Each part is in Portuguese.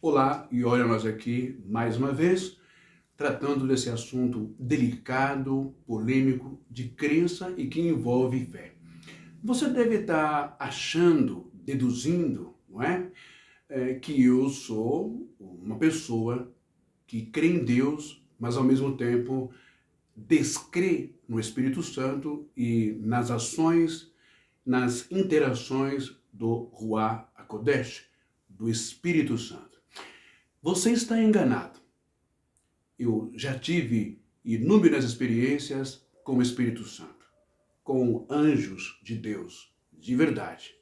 Olá, e olha nós aqui mais uma vez, tratando desse assunto delicado, polêmico, de crença e que envolve fé. Você deve estar achando, deduzindo, não é? Que eu sou uma pessoa que crê em Deus, mas ao mesmo tempo descrê no Espírito Santo e nas ações, nas interações do Ruach HaKodesh, do Espírito Santo. Você está enganado. Eu já tive inúmeras experiências com o Espírito Santo, com anjos de Deus, de verdade.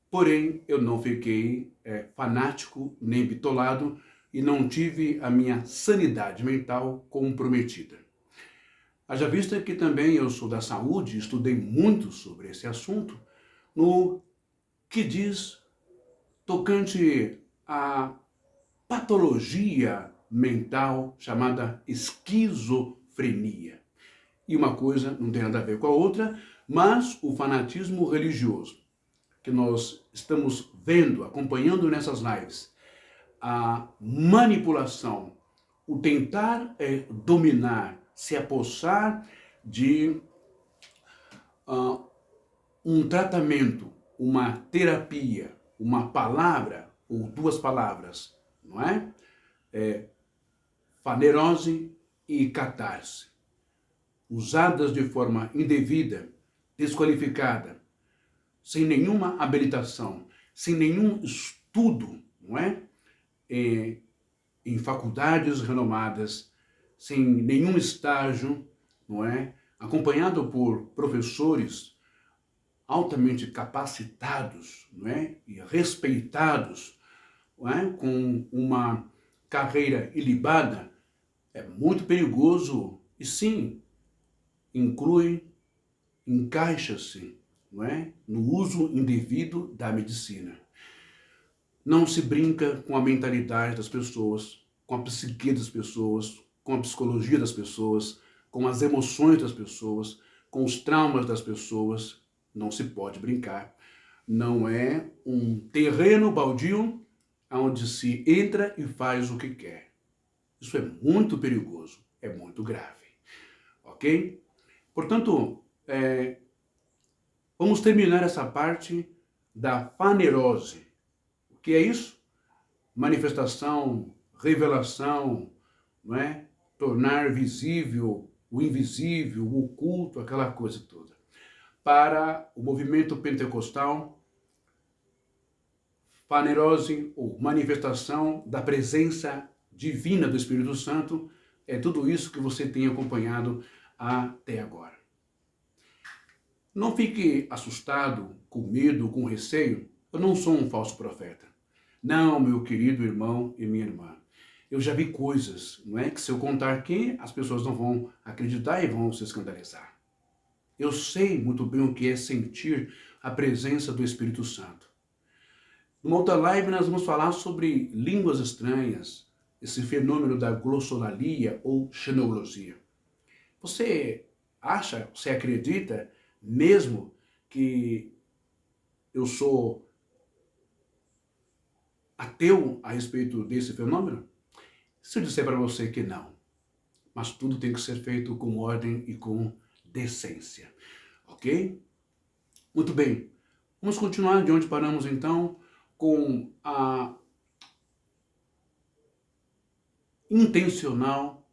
Porém, eu não fiquei fanático nem bitolado e não tive a minha sanidade mental comprometida. Haja vista que também eu sou da saúde, estudei muito sobre esse assunto, no que diz tocante a patologia mental chamada esquizofrenia. E uma coisa não tem nada a ver com a outra, mas o fanatismo religioso que nós estamos vendo, acompanhando nessas lives, a manipulação, o tentar dominar, se apossar de um tratamento, uma terapia, uma palavra ou duas palavras, não é? Fanerose e catarse, usadas de forma indevida, desqualificada, sem nenhuma habilitação, sem nenhum estudo, não é? Em faculdades renomadas, sem nenhum estágio, não é? Acompanhado por professores altamente capacitados, não é? E respeitados, não é? Com uma carreira ilibada, é muito perigoso e sim, encaixa-se, não é? No uso indevido da medicina. Não se brinca com a mentalidade das pessoas, com a psique das pessoas, com a psicologia das pessoas, com as emoções das pessoas, com os traumas das pessoas. Não se pode brincar. Não é um terreno baldio onde se entra e faz o que quer. Isso é muito perigoso, é muito grave, ok? Portanto, vamos terminar essa parte da fanerose. O que é isso? Manifestação, revelação, não é? Tornar visível o invisível, o oculto, aquela coisa toda. Para o movimento pentecostal, fanerose ou manifestação da presença divina do Espírito Santo é tudo isso que você tem acompanhado até agora. Não fique assustado, com medo, com receio. Eu não sou um falso profeta. Não, meu querido irmão e minha irmã. Eu já vi coisas, não é? Que se eu contar aqui, as pessoas não vão acreditar e vão se escandalizar. Eu sei muito bem o que é sentir a presença do Espírito Santo. Numa outra live nós vamos falar sobre línguas estranhas, esse fenômeno da glossolalia ou xenoglosia. Você acha, você acredita mesmo que eu sou ateu a respeito desse fenômeno? Se eu disser para você que não, mas tudo tem que ser feito com ordem e com decência, ok? Muito bem, vamos continuar de onde paramos então, com a intencional,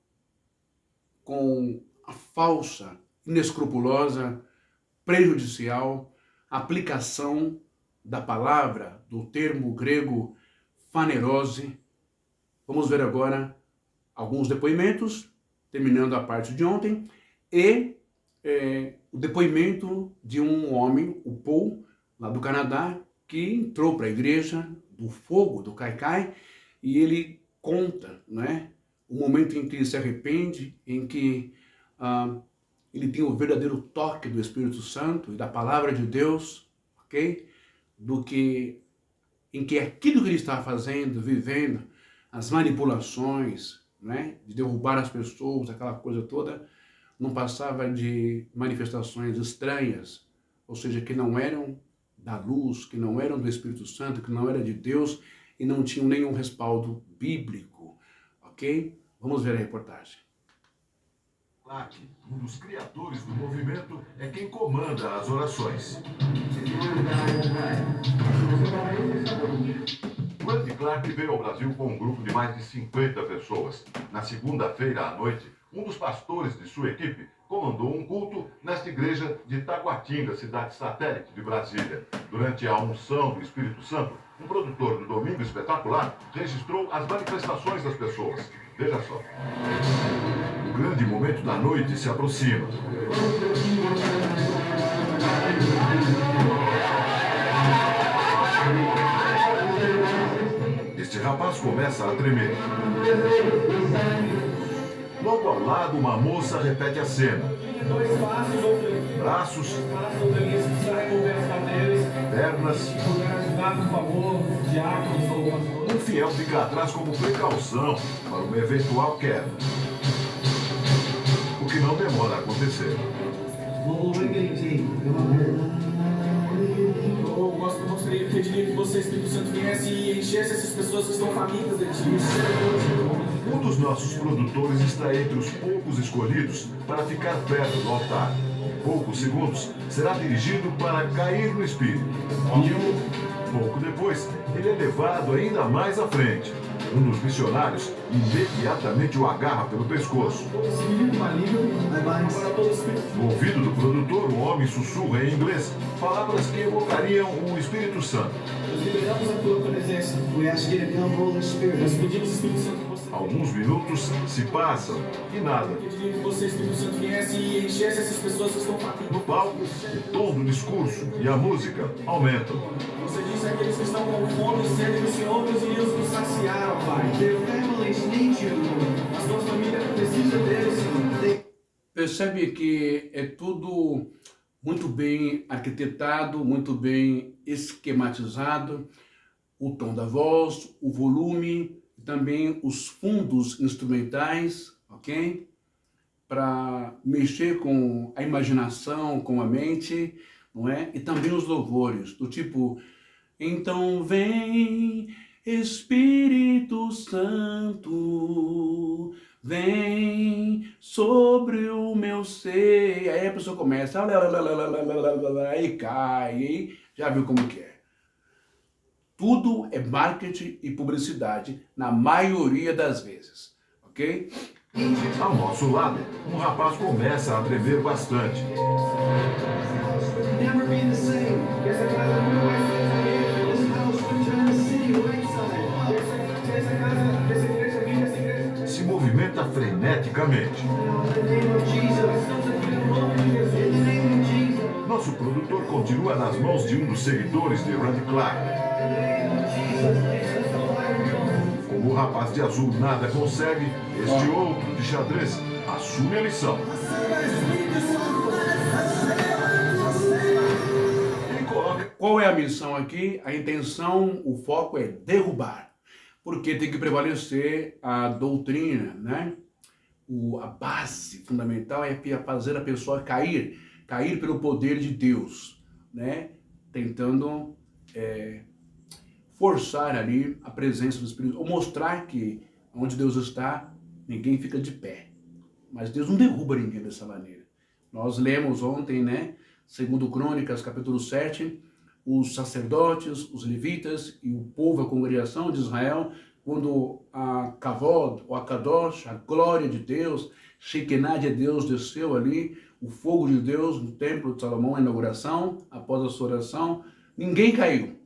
com a falsa, inescrupulosa, prejudicial aplicação da palavra, do termo grego fanerose. Vamos ver agora alguns depoimentos, terminando a parte de ontem, e o depoimento de um homem, o Paul, lá do Canadá, que entrou para a igreja do fogo, do Caicai, e ele conta, né, o momento em que ele se arrepende, em que ele tem o verdadeiro toque do Espírito Santo e da palavra de Deus, ok? Em que aquilo que ele está fazendo, vivendo, as manipulações, né, de derrubar as pessoas, aquela coisa toda, não passava de manifestações estranhas, ou seja, que não eram da luz, que não eram do Espírito Santo, que não era de Deus, e não tinham nenhum respaldo bíblico, ok? Vamos ver a reportagem. Clark, um dos criadores do movimento, é quem comanda as orações. Randy Clark veio ao Brasil com um grupo de mais de 50 pessoas. Na segunda-feira à noite, um dos pastores de sua equipe comandou um culto nesta igreja de Taguatinga, cidade satélite de Brasília. Durante a unção do Espírito Santo, um produtor do Domingo Espetacular registrou as manifestações das pessoas. Veja só. O grande momento da noite se aproxima. Este rapaz começa a tremer. Logo ao lado, uma moça repete a cena. Braços, pernas. Um fiel fica atrás como precaução para uma eventual queda. O que não demora a acontecer. Eu gostaria de pedir que você, Espírito Santo, viesse e enchesse essas pessoas que estão famintas de ti. Um dos nossos produtores está entre os poucos escolhidos para ficar perto do altar. Em poucos segundos, será dirigido para cair no Espírito. Pouco depois, ele é levado ainda mais à frente. Um dos missionários imediatamente o agarra pelo pescoço. No ouvido do produtor, o homem sussurra em inglês palavras que evocariam o Espírito Santo. Nós liberamos a tua presença. Nós pedimos, Espírito Santo, que você... Alguns minutos se passam e nada. Pediria que você, Espírito Santo, viesse e enchesse essas pessoas que estão famintas. No palco, o tom do discurso e a música aumentam. Você disse àqueles que estão com fome e sede do Senhor, Deus iria os saciar, Pai. A sua família precisa deles, Senhor. Percebe que é tudo muito bem arquitetado, muito bem esquematizado, o tom da voz, o volume, também os fundos instrumentais, ok? Para mexer com a imaginação, com a mente, não é? E também os louvores, do tipo, então vem Espírito Santo, vem sobre o meu ser. Aí a pessoa começa, aí cai, aí já viu como que é. Tudo é marketing e publicidade, na maioria das vezes, ok? Ao nosso lado, um rapaz começa a tremer bastante. Se movimenta freneticamente. Nosso produtor continua nas mãos de um dos seguidores de Randy Clark. Como o rapaz de azul nada consegue, este outro de xadrez assume a lição. Ele coloca... Qual é a missão aqui? A intenção, o foco é derrubar. Porque tem que prevalecer a doutrina, né? A base fundamental é fazer a pessoa cair pelo poder de Deus, né? Tentando forçar ali a presença do Espírito, ou mostrar que onde Deus está, ninguém fica de pé. Mas Deus não derruba ninguém dessa maneira. Nós lemos ontem, né? Segundo Crônicas, capítulo 7, os sacerdotes, os levitas e o povo, a congregação de Israel, quando a Kavod, ou a Kadosh, a glória de Deus, Shekinah de Deus desceu ali, o fogo de Deus no templo de Salomão, a inauguração, após a sua oração, ninguém caiu.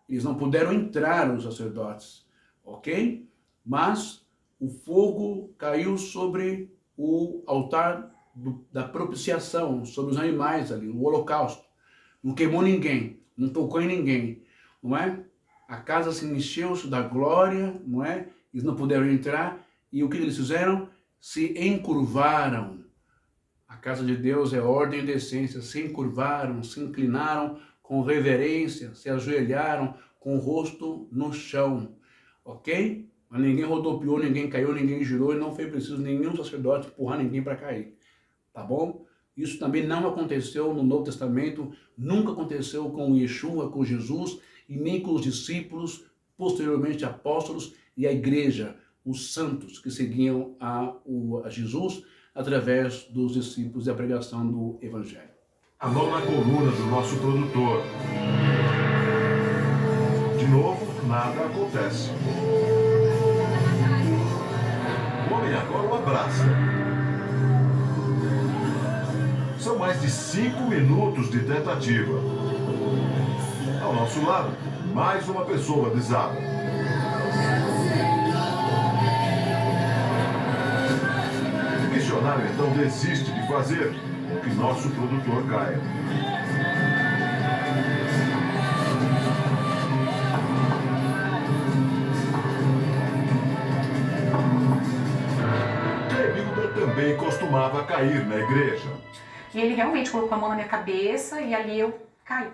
Eles não puderam entrar, os sacerdotes, ok? Mas o fogo caiu sobre o altar da propiciação, sobre os animais ali, o holocausto. Não queimou ninguém, não tocou em ninguém, não é? A casa se encheu da glória, não é? Eles não puderam entrar. E o que eles fizeram? Se encurvaram. A casa de Deus é ordem e decência. Se encurvaram, se inclinaram com reverência, se ajoelharam com o rosto no chão. Ok? Mas ninguém rodopiou, ninguém caiu, ninguém girou e não foi preciso nenhum sacerdote empurrar ninguém para cair. Tá bom? Isso também não aconteceu no Novo Testamento, nunca aconteceu com Yeshua, com Jesus, e nem com os discípulos. posteriormente apóstolos e a igreja, os santos que seguiam a Jesus através dos discípulos e a pregação do Evangelho. A mão na coluna do nosso produtor. De novo, nada acontece. O homem agora o abraça. São mais de 5 minutos de tentativa. Ao nosso lado, mais uma pessoa desaba. O missionário então desiste de fazer com que nosso produtor caia. Clemilda também costumava cair na igreja. E ele realmente colocou a mão na minha cabeça e ali eu caí.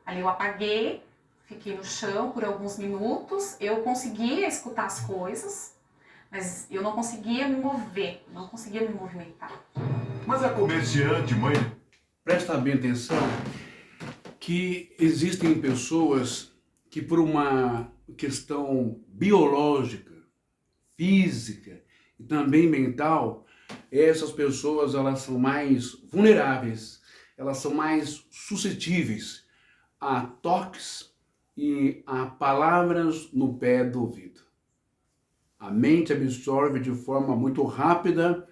Ali eu apaguei, fiquei no chão por alguns minutos, eu conseguia escutar as coisas, mas eu não conseguia me mover, não conseguia me movimentar. Mas a comerciante, mãe... Presta bem atenção que existem pessoas que por uma questão biológica, física e também mental, essas pessoas elas são mais vulneráveis, elas são mais suscetíveis a toques e a palavras no pé do ouvido. A mente absorve de forma muito rápida,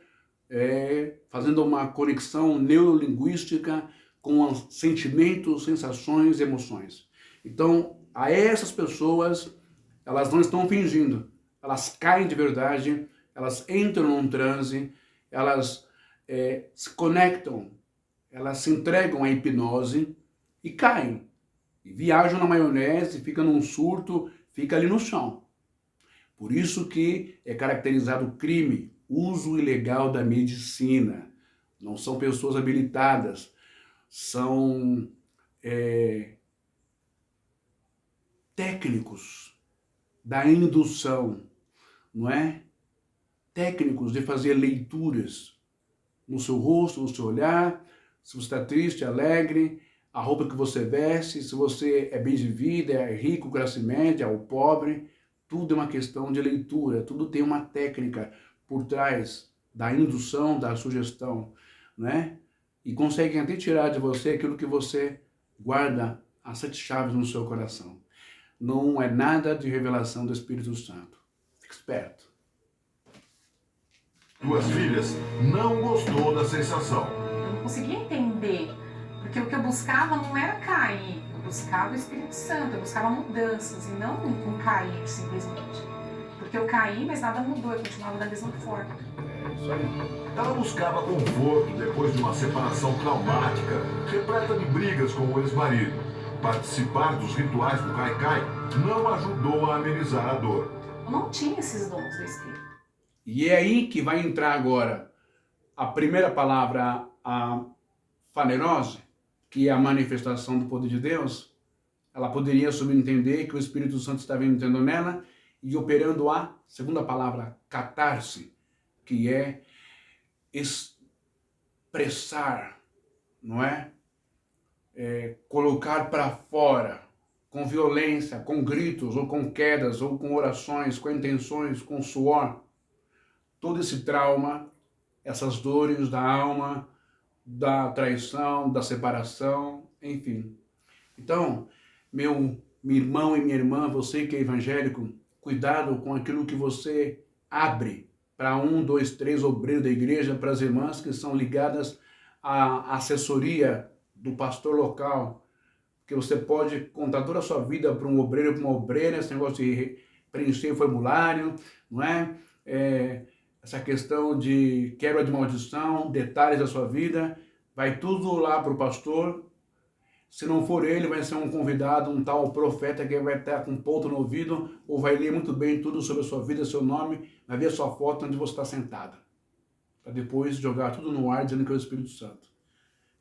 fazendo uma conexão neurolinguística com os sentimentos, sensações, emoções. Então, a essas pessoas, elas não estão fingindo, elas caem de verdade, elas entram num transe, elas se conectam, elas se entregam à hipnose e caem. E viajam na maionese, fica num surto, fica ali no chão. Por isso que é caracterizado crime, uso ilegal da medicina. Não são pessoas habilitadas, são técnicos da indução, não é? Técnicos de fazer leituras no seu rosto, no seu olhar, se você está triste, alegre, a roupa que você veste, se você é bem de vida, é rico, classe média, ou pobre, tudo é uma questão de leitura, tudo tem uma técnica por trás da indução, da sugestão, né? E conseguem até tirar de você aquilo que você guarda as 7 chaves no seu coração. Não é nada de revelação do Espírito Santo. Fique esperto. Duas filhas não gostou da sensação. Eu não conseguia entender, porque o que eu buscava não era cair, eu buscava o Espírito Santo, eu buscava mudanças e não um cair simplesmente. Porque eu caí, mas nada mudou, eu continuava da mesma forma. Isso aí. Ela buscava conforto depois de uma separação traumática, repleta de brigas com o ex-marido. Participar dos rituais do Cai-Cai não ajudou a amenizar a dor. Eu não tinha esses dons do Espírito. E é aí que vai entrar agora a primeira palavra, a fanerose, que é a manifestação do poder de Deus. Ela poderia subentender que o Espírito Santo estava entrando nela e operando a segunda palavra, catarse, que é expressar, não é? Colocar para fora, com violência, com gritos, ou com quedas, ou com orações, com intenções, com suor. Todo esse trauma, essas dores da alma, da traição, da separação, enfim. Então, meu irmão e minha irmã, você que é evangélico, cuidado com aquilo que você abre para 1, 2, 3 obreiros da igreja, para as irmãs que são ligadas à assessoria do pastor local, que você pode contar toda a sua vida para um obreiro, para uma obreira, esse negócio de preencher formulário, não é? Essa questão de quebra de maldição, detalhes da sua vida, vai tudo lá para o pastor. Se não for ele, vai ser um convidado, um tal profeta que vai estar com um ponto no ouvido, ou vai ler muito bem tudo sobre a sua vida, seu nome, vai ver a sua foto onde você está sentada, para depois jogar tudo no ar dizendo que é o Espírito Santo.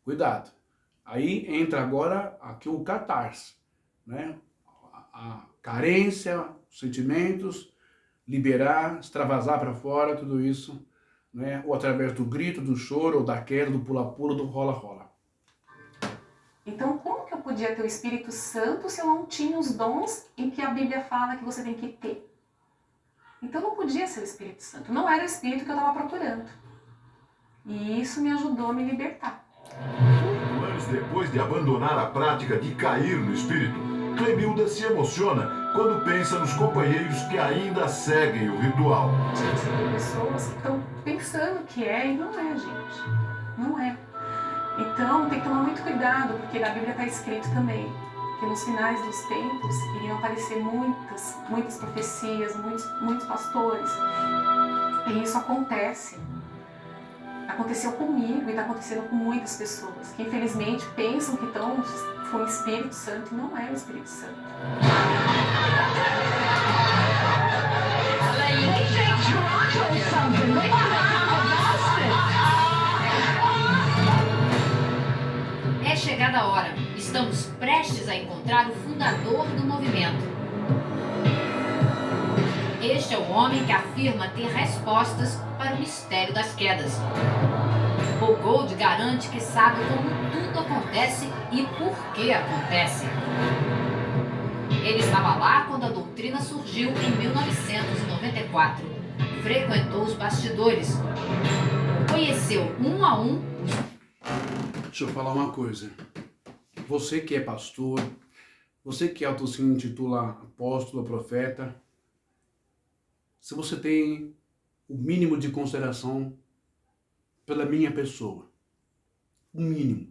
Cuidado. Aí entra agora aqui o catarse, né? A carência, os sentimentos, liberar, extravasar para fora, tudo isso, né? Ou através do grito, do choro, ou da queda, do pula-pula, do rola-rola. Então, como que eu podia ter o Espírito Santo se eu não tinha os dons em que a Bíblia fala que você tem que ter? Então, não podia ser o Espírito Santo. Não era o Espírito que eu estava procurando. E isso me ajudou a me libertar. 8 anos depois de abandonar a prática de cair no espírito, Clemilda se emociona quando pensa nos companheiros que ainda seguem o ritual. Gente, tem pessoas que estão pensando que é e não é, gente. Não é. Então, tem que tomar muito cuidado, porque na Bíblia está escrito também que nos finais dos tempos iriam aparecer muitas profecias, muitos pastores. E isso acontece. Aconteceu comigo e está acontecendo com muitas pessoas que infelizmente pensam que estão com o Espírito Santo e não é o Espírito Santo. É chegada a hora. Estamos prestes a encontrar o fundador do movimento. Este é o homem que afirma ter respostas para o mistério das quedas. Paul Gold garante que sabe como tudo acontece e por que acontece. Ele estava lá quando a doutrina surgiu em 1994. Frequentou os bastidores. Conheceu um a um. Deixa eu falar uma coisa. Você que é pastor, você que se intitula apóstolo, profeta, se você tem o mínimo de consideração pela minha pessoa, o mínimo,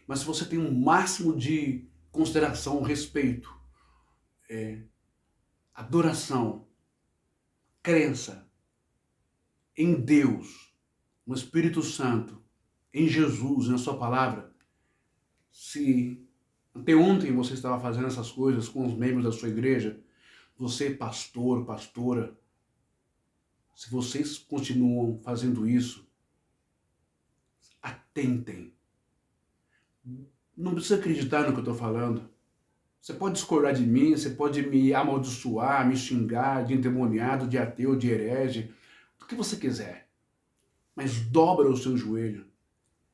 mas se você tem um máximo de consideração, respeito, adoração, crença em Deus, no Espírito Santo, em Jesus, na sua palavra, se até ontem você estava fazendo essas coisas com os membros da sua igreja, você pastor, pastora, se vocês continuam fazendo isso, atentem. Não precisa acreditar no que eu estou falando. Você pode discordar de mim, você pode me amaldiçoar, me xingar de endemoniado, de ateu, de herege, do que você quiser. Mas dobra o seu joelho.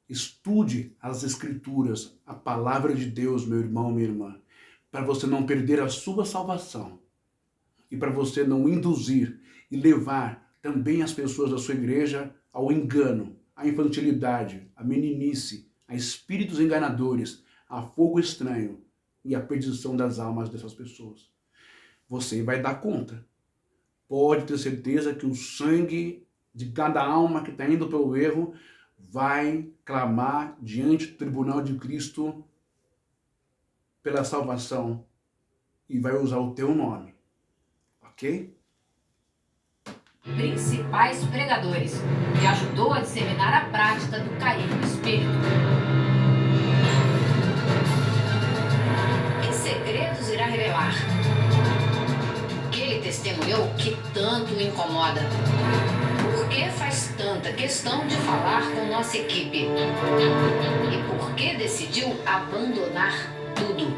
Estude as Escrituras, a palavra de Deus, meu irmão, minha irmã, para você não perder a sua salvação e para você não induzir e levar também as pessoas da sua igreja ao engano, à infantilidade, à meninice, a espíritos enganadores, a fogo estranho e à perdição das almas dessas pessoas. Você vai dar conta. Pode ter certeza que o sangue de cada alma que está indo pelo erro vai clamar diante do tribunal de Cristo pela salvação e vai usar o teu nome. Ok? Principais pregadores, que ajudou a disseminar a prática do cair no espírito. Que segredos irá revelar? O que ele testemunhou que tanto o incomoda? Por que faz tanta questão de falar com nossa equipe? E por que decidiu abandonar tudo?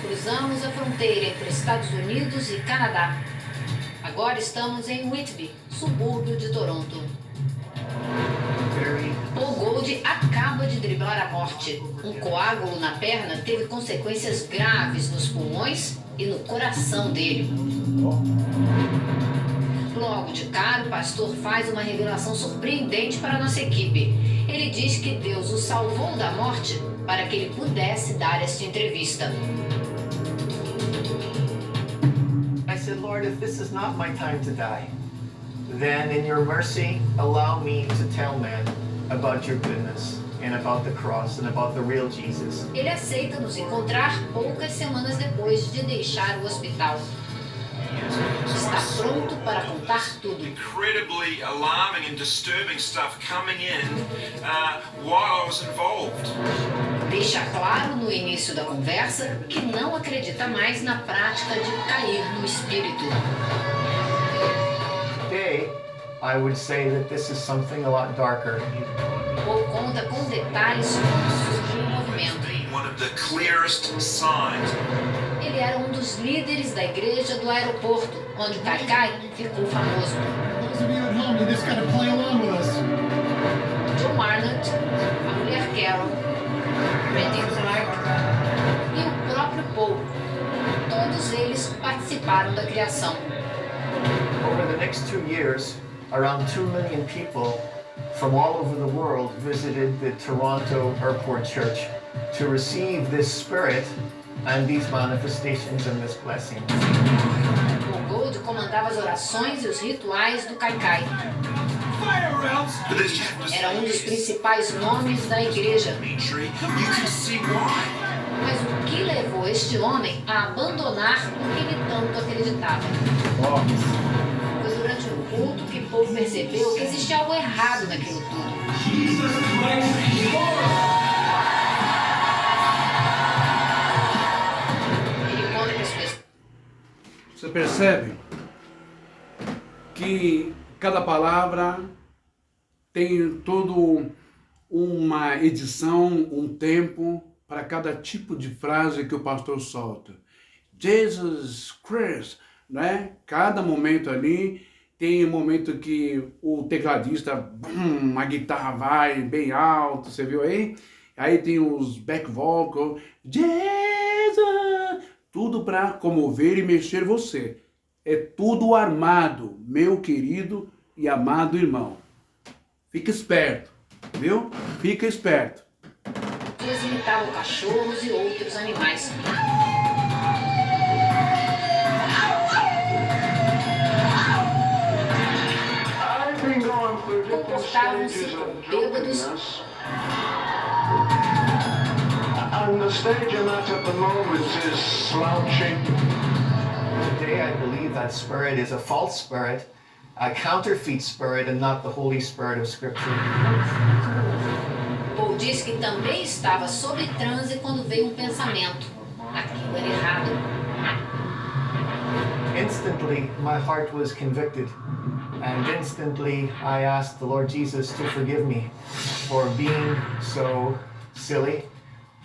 Cruzamos a fronteira entre Estados Unidos e Canadá. Agora estamos em Whitby, subúrbio de Toronto. Paul Gold acaba de driblar a morte. Um coágulo na perna teve consequências graves nos pulmões e no coração dele. Logo de cara, o pastor faz uma revelação surpreendente para a nossa equipe. Ele diz que Deus o salvou da morte para que ele pudesse dar esta entrevista. I said, Lord, if this is not my time to die, then in your mercy, allow me to tell men about your goodness and about the cross and about the real Jesus. Ele aceita nos encontrar poucas semanas depois de deixar o hospital. Está pronto para contar tudo. Incredibly alarming and disturbing stuff coming in while I was involved. Deixa claro no início da conversa que não acredita mais na prática de cair no espírito. Today, I would say that this is something a lot darker. Ou conta com detalhes como surgiu o movimento. One of the clearest signs. Ele era um dos líderes da igreja do aeroporto, onde Kaikai ficou famoso. Those of you at home, you just gotta play along with us. John Arnott, a mulher Carol, Randy Clark e o próprio Paul. Todos eles participaram da criação. Over the next 2 years, around 2 million people from all over the world visited the Toronto Airport Church to receive this spirit and these manifestations and this blessing. O Gold comandava as orações e os rituais do Kaikai. Era um dos principais nomes da igreja. Mas o que levou este homem a abandonar o que ele tanto acreditava? Foi durante o culto que Paul percebeu que existia algo errado naquilo tudo. Ele conta que as pessoas... Você percebe que cada palavra tem todo uma edição, um tempo para cada tipo de frase que o pastor solta. Jesus Christ, né? Cada momento ali tem um momento que o tecladista, a guitarra vai bem alto, você viu aí? Aí tem os back vocal, Jesus, tudo para comover e mexer você. É tudo armado, meu querido e amado irmão. Fica esperto, viu? Fica esperto. Eles imitavam cachorros e outros animais. Comportavam-se bêbados. And the stage I'm at the moment is slouching. Today I believe that spirit is a false spirit, a counterfeit spirit, and not the Holy Spirit of Scripture. Paul diz que também estava sob transe quando veio um pensamento. Aquilo era errado. Instantly, my heart was convicted, and instantly I asked the Lord Jesus to forgive me for being so silly,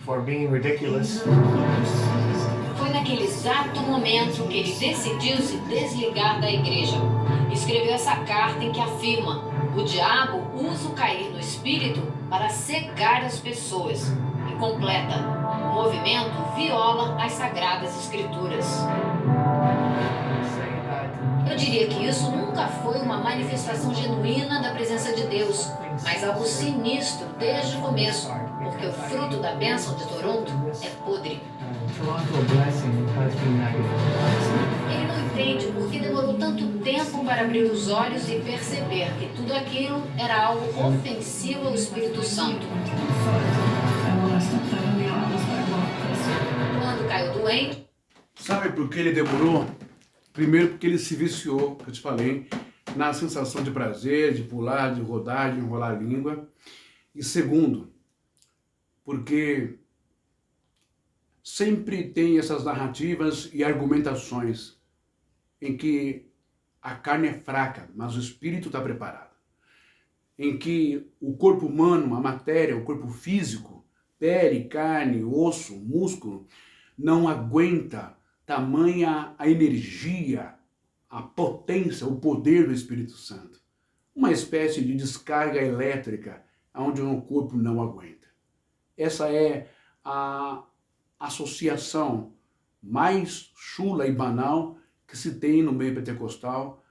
for being ridiculous. Foi naquele exato momento que ele decidiu se desligar da igreja. Escreveu essa carta em que afirma: o diabo usa o cair no espírito para cegar as pessoas. E completa: o movimento viola as sagradas escrituras. Eu diria que isso nunca foi uma manifestação genuína da presença de Deus, mas algo sinistro desde o começo, porque o fruto da bênção de Toronto é podre. Ele não entende por que demorou tanto tempo para abrir os olhos e perceber que tudo aquilo era algo ofensivo ao Espírito Santo. Quando caiu doente... Sabe por que ele demorou? Primeiro porque ele se viciou, que eu te falei, na sensação de prazer, de pular, de rodar, de enrolar a língua. E segundo, porque sempre tem essas narrativas e argumentações em que a carne é fraca, mas o espírito está preparado. Em que o corpo humano, a matéria, o corpo físico, pele, carne, osso, músculo, não aguenta tamanha a energia, a potência, o poder do Espírito Santo. Uma espécie de descarga elétrica onde o corpo não aguenta. Essa é a associação mais chula e banal que se tem no meio pentecostal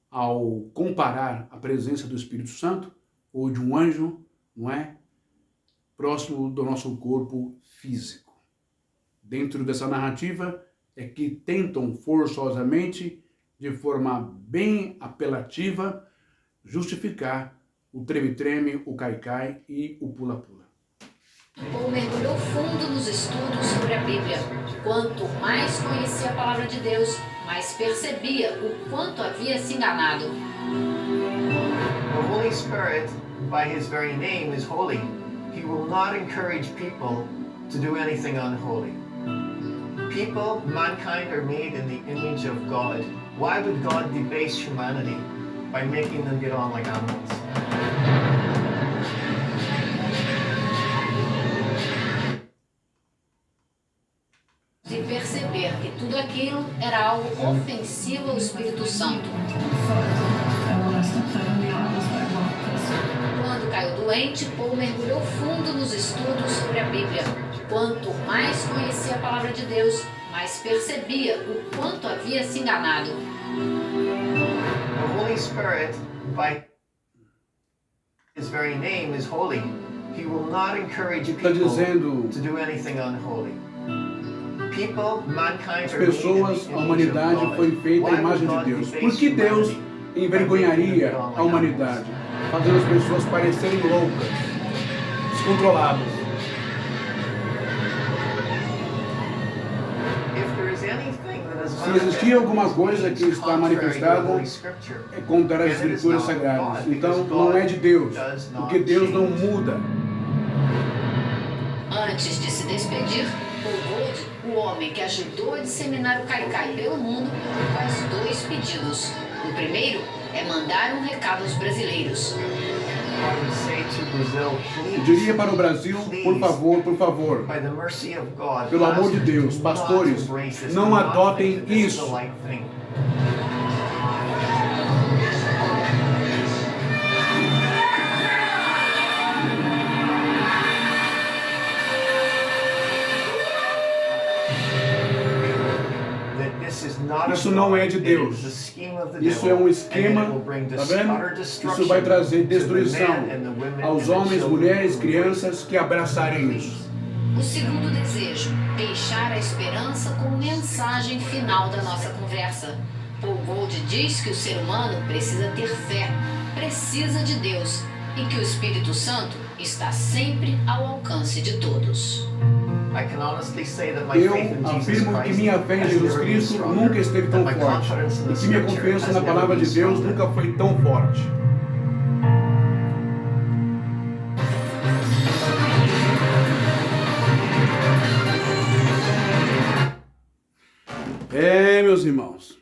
ao comparar a presença do Espírito Santo ou de um anjo, não é? Próximo do nosso corpo físico. Dentro dessa narrativa é que tentam forçosamente, de forma bem apelativa, justificar o treme-treme, o cai-cai e o pula-pula. Paul mergulhou fundo nos estudos sobre a Bíblia. Quanto mais conhecia a palavra de Deus, mais percebia o quanto havia se enganado. The Holy Spirit, by His very name, is holy. He will not encourage people to do anything unholy. People, mankind, are made in the image of God. Why would God debase humanity by making them get on like animals? De perceber que tudo aquilo era algo ofensivo ao Espírito Santo. Quando caiu doente, Paul mergulhou fundo nos estudos sobre a Bíblia. Quanto mais conhecia a palavra de Deus, mais percebia o quanto havia se enganado. The Holy Spirit, by His very name, is holy. He will not encourage Está people dizendo, to do anything unholy. People, mankind, as are made in pessoas, the a image humanidade of God. foi feita à Why would imagem de God Deus. debase Por que Deus humanity envergonharia a humanidade, fazendo as pessoas parecerem loucas, descontroladas? If there is anything that is Se existir alguma coisa manifest que está contrary to the manifestada, Holy Scripture, é contra as escrituras sagradas. Então não é de Deus, porque Deus não muda. Antes de se despedir, Paul Gold, o homem que ajudou a disseminar o Kaikai pelo mundo, faz 2 pedidos. O primeiro é mandar um recado aos brasileiros. I would say to Brazil, Eu please, diria para o Brasil, por favor, by the mercy of God, pelo amor de Deus, do not pastores, embrace this, não do not adotem think that this is isso. the right thing. That this is not Isso of não God, é de it Deus. is the scheme of the Isso é devil, um and esquema, it will bring tá vendo? utter destruction Isso vai trazer to the destruição men and the women aos and the homens, children mulheres, who crianças que abraçarem isso. O segundo desejo, deixar a esperança como mensagem final da nossa conversa. Paul Gold diz que o ser humano precisa ter fé, precisa de Deus e que o Espírito Santo está sempre ao alcance de todos. I can honestly say that my Eu faith in Jesus afirmo que Christ minha fé em has Jesus never been Cristo stronger, nunca esteve tão that my forte confidence in the e que minha Scripture confiança has na never palavra been de Deus stronger. nunca foi tão forte. Meus irmãos,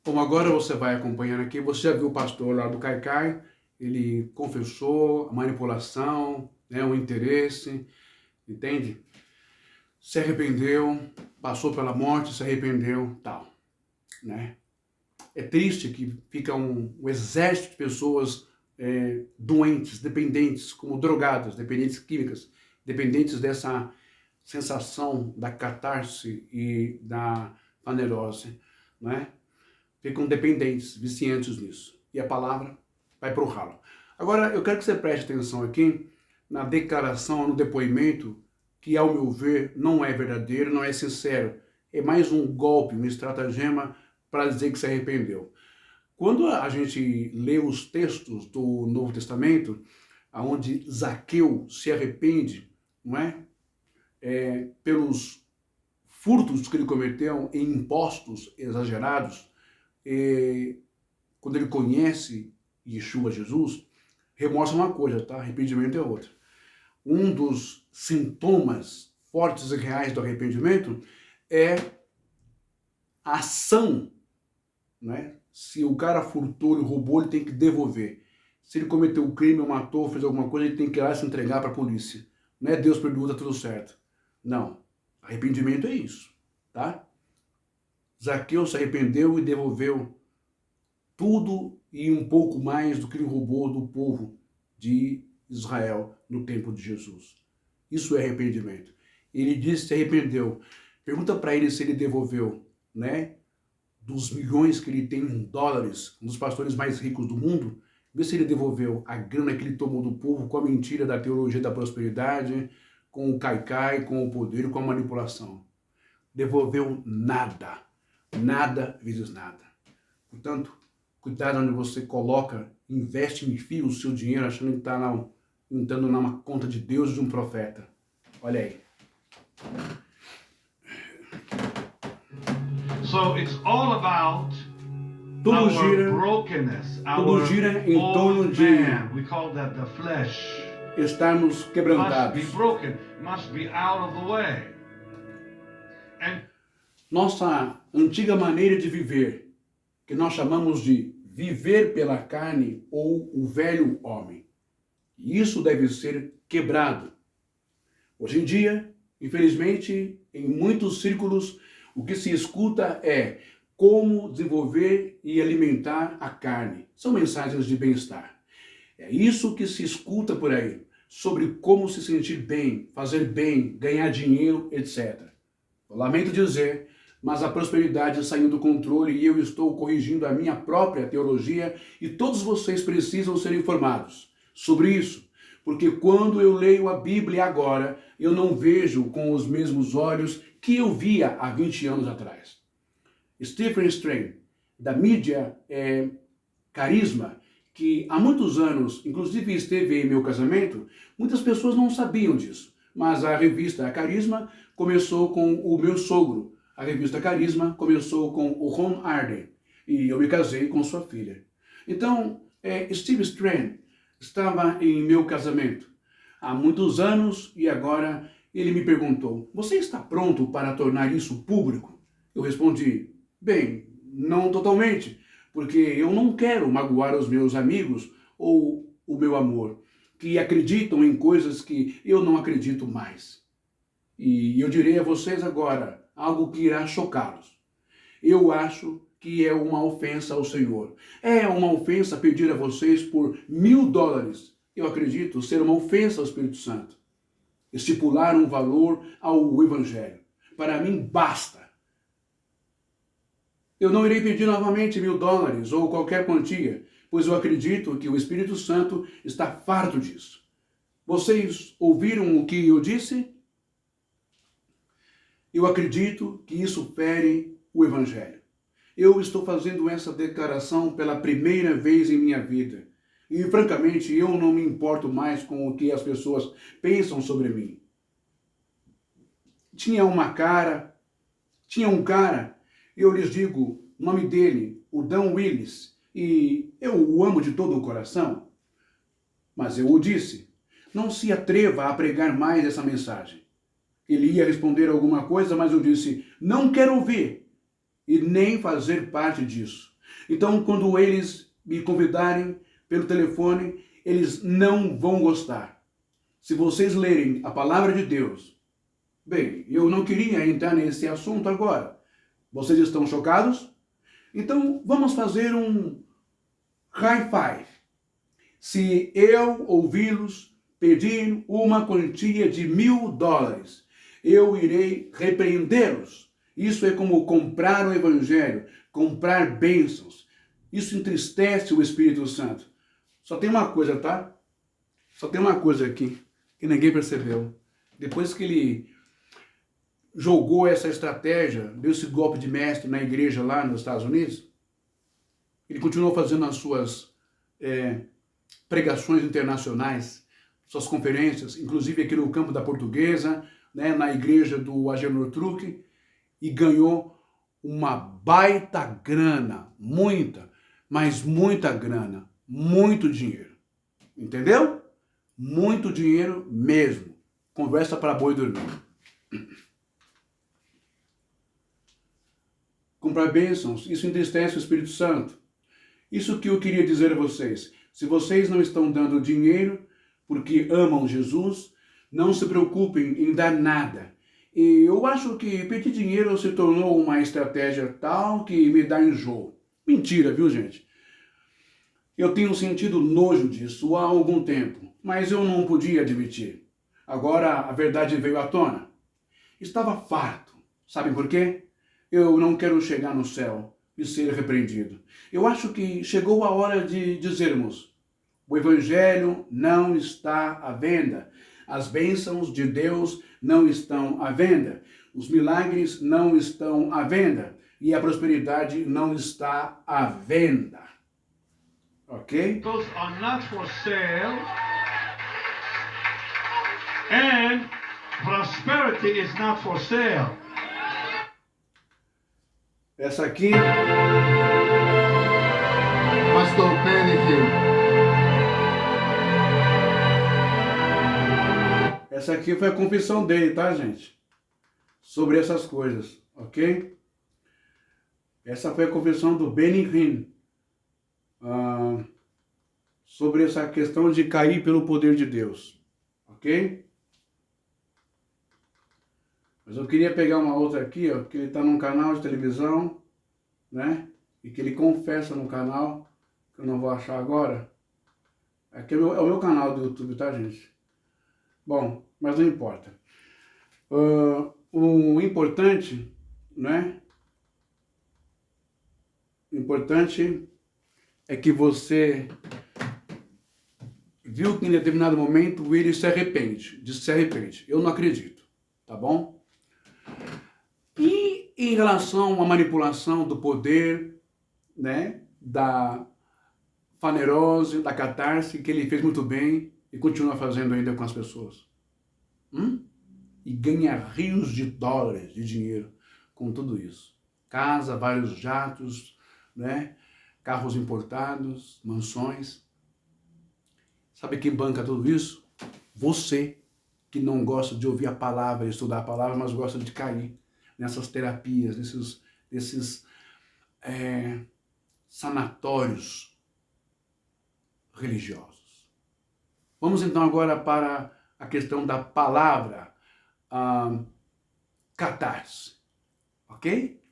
como agora você vai acompanhando aqui, você já viu o pastor lá do Kaikai, ele confessou a manipulação, né, o interesse, entende? Se arrependeu, passou pela morte, se arrependeu, tal, né? É triste que fica um exército de pessoas doentes, dependentes, como drogadas, dependentes químicas, dependentes dessa sensação da catarse e da vanerose, né? Ficam dependentes, viciantes nisso. E a palavra vai pro ralo. Agora, eu quero que você preste atenção aqui na declaração, no depoimento, que, ao meu ver, não é verdadeiro, não é sincero. É mais um golpe, uma estratagema para dizer que se arrependeu. Quando a gente lê os textos do Novo Testamento, onde Zaqueu se arrepende, não é? Pelos furtos que ele cometeu em impostos exagerados, quando ele conhece Yeshua, Jesus, remorso é uma coisa, tá? Arrependimento é outra. Um dos sintomas fortes e reais do arrependimento é a ação, né? Se o cara furtou, ele roubou, ele tem que devolver. Se ele cometeu um crime, ou matou, fez alguma coisa, ele tem que ir lá e se entregar para a polícia. Não é Deus perdoa, tá tudo certo. Não. Arrependimento é isso, tá? Zaqueu se arrependeu e devolveu tudo e um pouco mais do que ele roubou do povo de Israel no tempo de Jesus. Isso é arrependimento. Ele disse que se arrependeu. Pergunta para ele se ele devolveu, né? Dos milhões que ele tem em dólares, um dos pastores mais ricos do mundo, vê se ele devolveu a grana que ele tomou do povo com a mentira da teologia da prosperidade, com o caicai, com o poder, com a manipulação. Devolveu nada. Nada vezes nada. Portanto, cuidado onde você coloca, investe em fio o seu dinheiro, achando que está entrando numa conta de Deus e de um profeta. Olha aí. So it's all about Tudo our gira, brokenness, tudo our gira em torno old de man. We call that the flesh. estarmos Must quebrantados. be broken, must be out of the way. And Nossa antiga maneira de viver, que nós chamamos de viver pela carne ou o velho homem. Isso deve ser quebrado. Hoje em dia, infelizmente, em muitos círculos, o que se escuta é como desenvolver e alimentar a carne. São mensagens de bem-estar. É isso que se escuta por aí, sobre como se sentir bem, fazer bem, ganhar dinheiro, etc. Eu lamento dizer, mas a prosperidade saiu do controle e eu estou corrigindo a minha própria teologia e todos vocês precisam ser informados sobre isso. Porque quando eu leio a Bíblia agora, eu não vejo com os mesmos olhos que eu via há 20 anos atrás. Stephen Strang, da mídia Carisma, que há muitos anos, inclusive esteve em meu casamento, muitas pessoas não sabiam disso. Mas a revista Carisma começou com o meu sogro. A revista Carisma começou com o Ron Arden. E eu me casei com sua filha. Então, Steve Strang estava em meu casamento há muitos anos e agora ele me perguntou: você está pronto para tornar isso público? Eu respondi: bem, não totalmente, porque eu não quero magoar os meus amigos ou o meu amor, que acreditam em coisas que eu não acredito mais. E eu direi a vocês agora algo que irá chocá-los. Eu acho que é uma ofensa ao Senhor. É uma ofensa pedir a vocês por $1.000. Eu acredito ser uma ofensa ao Espírito Santo. Estipular um valor ao Evangelho. Para mim, basta. Eu não irei pedir novamente $1.000 ou qualquer quantia, pois eu acredito que o Espírito Santo está farto disso. Vocês ouviram o que eu disse? Eu acredito que isso fere o Evangelho. Eu estou fazendo essa declaração pela primeira vez em minha vida. E, francamente, eu não me importo mais com o que as pessoas pensam sobre mim. Tinha um cara, eu lhes digo o nome dele, o Dan Willis, e eu o amo de todo o coração. Mas eu o disse, não se atreva a pregar mais essa mensagem. Ele ia responder alguma coisa, mas eu disse, não quero ouvir e nem fazer parte disso. Então, quando eles me convidarem pelo telefone, eles não vão gostar. Se vocês lerem a palavra de Deus, bem, eu não queria entrar nesse assunto agora. Vocês estão chocados? Então, vamos fazer um high five. Se eu ouvi-los pedir uma quantia de $1.000, eu irei repreendê-los. Isso é como comprar o Evangelho, comprar bênçãos. Isso entristece o Espírito Santo. Só tem uma coisa, tá? Só tem uma coisa aqui que ninguém percebeu. Depois que ele jogou essa estratégia, deu esse golpe de mestre na igreja lá nos Estados Unidos, ele continuou fazendo as suas pregações internacionais, suas conferências, inclusive aqui no campo da Portuguesa, né, na igreja do Agenor Truque, e ganhou uma baita grana, muita, mas muita grana, muito dinheiro. Entendeu? Muito dinheiro mesmo. Conversa para boi dormir. Comprar bênçãos, isso entristece o Espírito Santo. Isso que eu queria dizer a vocês. Se vocês não estão dando dinheiro porque amam Jesus, não se preocupem em dar nada. E eu acho que pedir dinheiro se tornou uma estratégia tal que me dá enjoo. Mentira, viu, gente? Eu tenho sentido nojo disso há algum tempo, mas eu não podia admitir. Agora a verdade veio à tona. Estava farto. Sabem por quê? Eu não quero chegar no céu e ser repreendido. Eu acho que chegou a hora de dizermos: o Evangelho não está à venda. As bênçãos de Deus não estão à venda. Os milagres não estão à venda. E a prosperidade não está à venda. Ok? Those are not for sale. And prosperity is not for sale. Essa aqui... Pastor Benedict. Essa aqui foi a confissão dele, tá, gente? Sobre essas coisas, ok? Essa foi a confissão do Benny Hinn. Sobre essa questão de cair pelo poder de Deus, ok? Mas eu queria pegar uma outra aqui, ó, que ele está num canal de televisão, né? E que ele confessa no canal, que eu não vou achar agora. Aqui é o meu canal do YouTube, tá, gente? Bom, mas não importa. O importante, né? O importante é que você viu que em determinado momento ele se arrepende. Eu não acredito, tá bom? E em relação à manipulação do poder, né? Da fanerose, da catarse, que ele fez muito bem e continua fazendo ainda com as pessoas. E ganha rios de dólares de dinheiro com tudo isso. Casa, vários jatos, né? Carros importados, mansões. Sabe quem banca tudo isso? Você, que não gosta de ouvir a palavra, estudar a palavra, mas gosta de cair nessas terapias, nesses sanatórios religiosos. Vamos então agora para a questão da palavra catarse, ok?